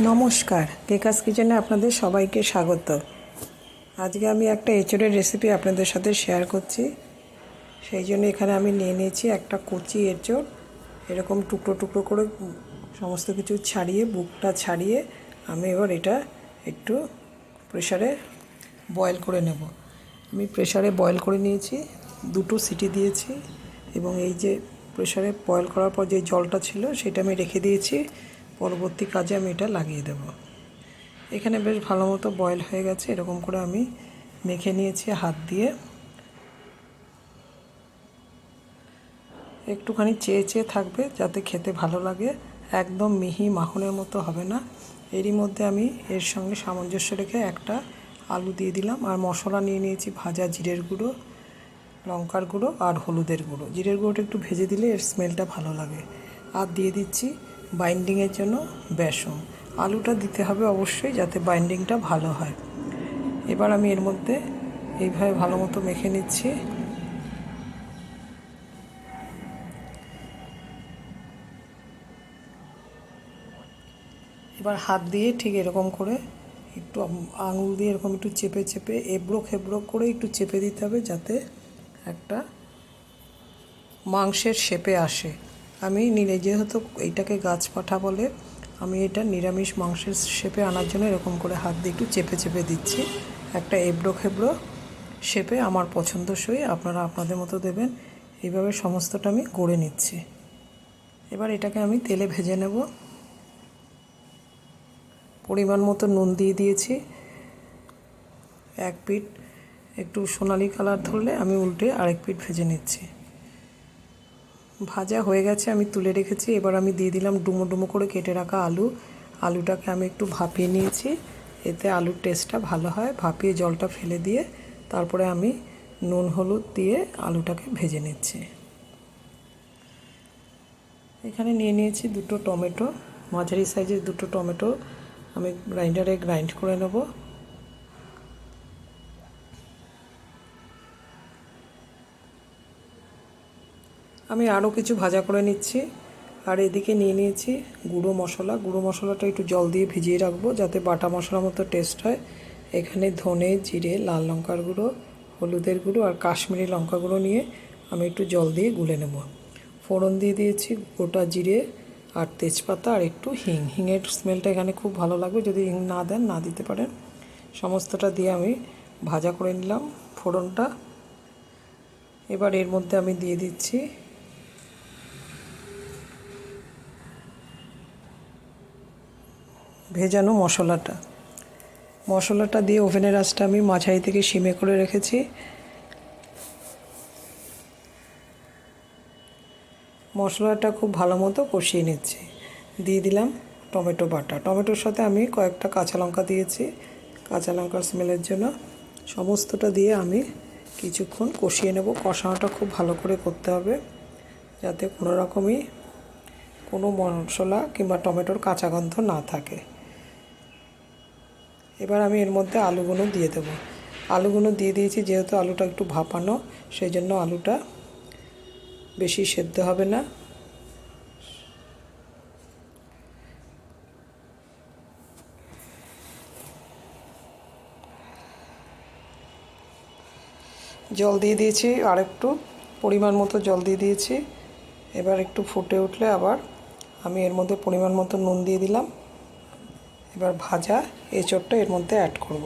নমস্কার, কেকাস কিচেনে আপনাদের সবাইকে স্বাগত। আজকে আমি একটা এঁচোড়ের রেসিপি আপনাদের সাথে শেয়ার করছি। সেই জন্য এখানে আমি নিয়ে নিয়েছি একটা কচি এঁচোড়। এরকম টুকরো টুকরো করে সমস্ত কিছু ছাড়িয়ে, বুকটা ছাড়িয়ে আমি এবার এটা একটু প্রেসারে বয়েল করে নেব। আমি প্রেসারে বয়েল করে নিয়েছি, 2টো সিটি দিয়েছি এবং এই যে প্রেসারে বয়েল করার পর যে জলটা ছিল সেটা আমি রেখে দিয়েছি। পরবর্তী কাজে আমি এটা লাগিয়ে দেব। এখানে বেশ ভালো মতো বয়েল হয়ে গেছে। এরকম করে আমি মেখে নিয়েছি হাত দিয়ে। একটুখানি চেয়ে চেয়ে থাকবে যাতে খেতে ভালো লাগে, একদম মিহি মাখনের মতো হবে না। এরই মধ্যে আমি এর সঙ্গে সামঞ্জস্য রেখে একটা আলু দিয়ে দিলাম আর মশলা নিয়ে নিয়েছি ভাজা জিরের গুঁড়ো, লঙ্কার গুঁড়ো আর হলুদের গুঁড়ো। জিরের গুঁড়োটা একটু ভেজে দিলে এর স্মেলটা ভালো লাগে। আর দিয়ে দিচ্ছি বাইন্ডিংয়ের জন্য বেসন। আলুটা দিতে হবে অবশ্যই যাতে বাইন্ডিংটা ভালো হয়। এবার আমি এর মধ্যে এইভাবে ভালো মতো মেখে নিচ্ছি। এবার হাত দিয়ে ঠিক এরকম করে একটু আঙুল দিয়ে এরকম একটু চেপে চেপে এবড়ো খেবড়ো করে একটু চেপে দিতে হবে যাতে একটা মাংসের শেপে আসে। আমি যেহেতু এইটাকে গাছপাঠা বলে, আমি এটা নিরামিষ মাংসের শেপে আনার জন্য এরকম করে হাত দিয়ে একটু চেপে চেপে দিচ্ছি। একটা এবড়ো খেবড়ো শেপে আমার পছন্দসই, আপনারা আপনাদের মতো দেবেন। এইভাবে সমস্তটা আমি গড়ে নিচ্ছি। এবার এটাকে আমি তেলে ভেজে নেব। পরিমাণ মতো নুন দিয়ে দিয়েছি। এক পিঠ একটু সোনালি কালার ধরলে আমি উল্টে আরেক পিঠ ভেজে নিচ্ছি। ভাজা হয়ে গেছে, আমি তুলে রেখেছি। এবার আমি দিয়ে দিলাম ডুমো ডুমো করে কেটে রাখা আলু। আলুটাকে আমি একটু ভাপিয়ে নিয়েছি, এতে আলুর টেস্টটা ভালো হয়। ভাপিয়ে জলটা ফেলে দিয়ে তারপরে আমি নুন হলুদ দিয়ে আলুটাকে ভেজে নিচ্ছি। এখানে নিয়ে নিয়েছি 2টো টমেটো, মাঝারি সাইজের 2টো টমেটো আমি গ্রাইন্ডারে গ্রাইন্ড করে নেব। আমি আরও কিছু ভাজা করে নিচ্ছি। আর এদিকে নিয়ে নিয়েছি গুঁড়ো মশলা। গুঁড়ো মশলাটা একটু জল দিয়ে ভিজিয়ে রাখবো যাতে বাটা মশলার মতো টেস্ট হয়। এখানে ধনে, জিরে, লাল লঙ্কার গুঁড়ো, হলুদের গুঁড়ো আর কাশ্মীরি লঙ্কা গুঁড়ো নিয়ে আমি একটু জল দিয়ে গুলে নেব। ফোড়ন দিয়ে দিয়েছি গোটা জিরে আর তেজপাতা আর একটু হিং। হিংয়ের স্মেলটা এখানে খুব ভালো লাগবে, যদি হিং না দেন না দিতে পারেন। সমস্তটা দিয়ে আমি ভাজা করে নিলাম ফোড়নটা। এবার এর মধ্যে আমি দিয়ে দিচ্ছি ভেজানো মশলাটা দিয়ে ওভেনের আঁচটা আমি মাঝারি থেকে সিমে করে রেখেছি। মশলাটা খুব ভালো মতো কষিয়ে নিচ্ছি। দিয়ে দিলাম টমেটো বাটা। টমেটোর সাথে আমি কয়েকটা কাঁচা লঙ্কা দিয়েছি কাঁচা লঙ্কার স্মেলের জন্য। সমস্তটা দিয়ে আমি কিছুক্ষণ কষিয়ে নেব। কষানোটা খুব ভালো করে করতে হবে যাতে কোনো রকমই কোনো মশলা কিংবা টমেটোর কাঁচা গন্ধ না থাকে। এবার আমি এর মধ্যে আলুগুলো দিয়ে দেব। আলুগুলো দিয়ে দিয়েছি, যেহেতু আলুটা একটু ভাপানো সেই জন্য আলুটা বেশি সেদ্ধ হবে না। জল দিয়ে দিয়েছি, আর একটু পরিমাণ মতো জল দিয়ে দিয়েছি। এবার একটু ফুটে উঠলে আবার আমি এর মধ্যে পরিমাণ মতো নুন দিয়ে দিলাম। এবার ভাজা এঁচোড়টা এর মধ্যে অ্যাড করব।